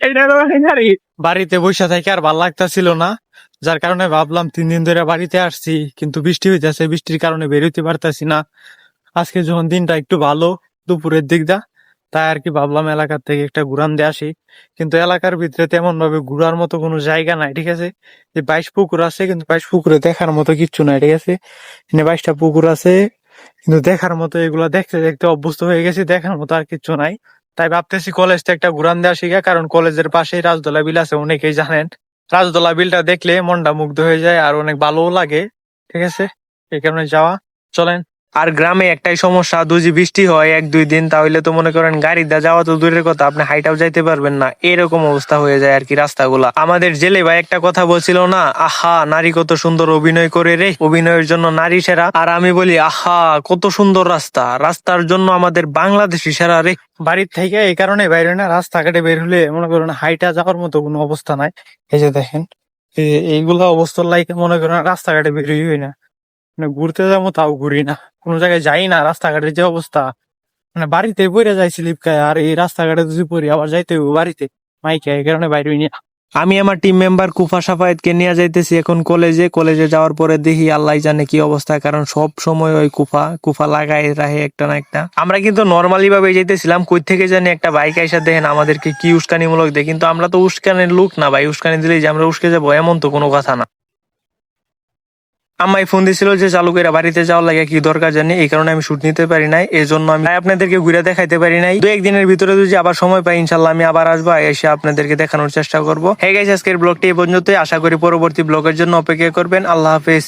এটা তো নারী বাড়িতে বসে থেকে আর ভাল লাগতাছিল না, যার কারণে ভাবলাম 3 দিন ধরে বাড়িতে আসছি, কিন্তু বৃষ্টি হইতেছে, বৃষ্টির কারণে বেরোতে পারতাছি না। আজকে যখন দিনটা একটু ভালো, দুপুরের দিকটা, তাই আর কি ভাবলাম এলাকার থেকে একটা ঘুরান দিয়ে আসি। কিন্তু এলাকার ভিতরে তেমন ভাবে ঘুরার মতো কোনো জায়গা নাই, ঠিক আছে। যে 22 পুকুর আছে, কিন্তু 22 পুকুরে দেখার মতো কিচ্ছু নাই, ঠিক আছে। এখানে 22টা পুকুর আছে, কিন্তু দেখার মতো এগুলা দেখতে দেখতে অভ্যস্ত হয়ে গেছি, দেখার মতো আর কিচ্ছু নাই। তাই ভাবতেছি কলেজ থেকে একটা ঘুরান দেওয়া শিখা, কারণ কলেজের পাশেই রাজদোলা বিল আছে, অনেকেই জানেন। রাজদোলা বিলটা দেখলে মনটা মুগ্ধ হয়ে যায় আর অনেক ভালোও লাগে, ঠিক আছে। এই কারণে যাওয়া, চলেন। আর গ্রামে একটাই সমস্যা, যদি বৃষ্টি হয় 1-2 দিন, তাহলে তো মনে করেন গাড়িতে যাওয়া তো দূরের কথা, আপনি হাইটাও যাইতে পারবেন না, এরকম অবস্থা হয়ে যায় আর কি রাস্তাগুলা। আমাদের জেলে ভাই একটা কথা বলছিল না, আহা নারী কত সুন্দর অভিনয় করে রে, অভিনয়ের জন্য নারী সেরা। আর আমি বলি আহা কত সুন্দর রাস্তা, রাস্তার জন্য আমাদের বাংলাদেশি সেরা রে। বাড়ির থেকে এই কারণে বাইরে না, রাস্তাঘাটে বের হলে মনে করেন হাইটা যাওয়ার মতো কোনো অবস্থা নাই। এই যে দেখেন, এইগুলা অবস্থার লাইকে মনে করেন রাস্তাঘাটে বেরোই হই না। মানে ঘুরতে যাবো তাও ঘুরি না, কোনো জায়গায় যাই না। রাস্তাঘাটের যে অবস্থা, মানে বাড়িতে পড়ে যাই স্লিপ খায়, আর এই রাস্তাঘাটে যদি পড়ি আবার যাইতে হইব বাড়িতে, মাইকে এই কারণে বাইরে হই না। আমি আমার টিম মেম্বার কুফা সাফায়েতকে নিয়ে যাইতেছি এখন কলেজে। কলেজে যাওয়ার পরে দেখি আল্লাহ জানে কি অবস্থা, কারণ সব সময় ওই কুফা কুফা লাগাই রাখে একটা না একটা। আমরা কিন্তু নর্মালি ভাবে যাইতেছিলাম, কই থেকে জানি একটা বাইক আইসা দেখেন আমাদেরকে কি উস্কানিমূলক দেয়, কিন্তু আমরা তো উস্কানির লোক না ভাই, উস্কানি দিলেই যে আমরা উস্কে যাবো এমন তো কোনো কথা না। আম্মাই ফোন দিছিল যে চালু করে বাড়িতে যাওয়ার লাগে, কি দরকার জানি, এই কারণে আমি শুট নিতে পারি নাই, এই জন্য আমি আপনাদেরকে ঘুরে দেখাইতে পারি নাই। 2-1 দিনের ভিতরে যদি আবার সময় পাই, ইনশাল্লাহ আমি আবার আসবো, এসে আপনাদেরকে দেখানোর চেষ্টা করবো। হ্যাঁ গাইস, আজকের ব্লগটি এই পর্যন্তই। আশা করি পরবর্তী ব্লগের জন্য অপেক্ষা করবেন। আল্লাহ হাফেজ।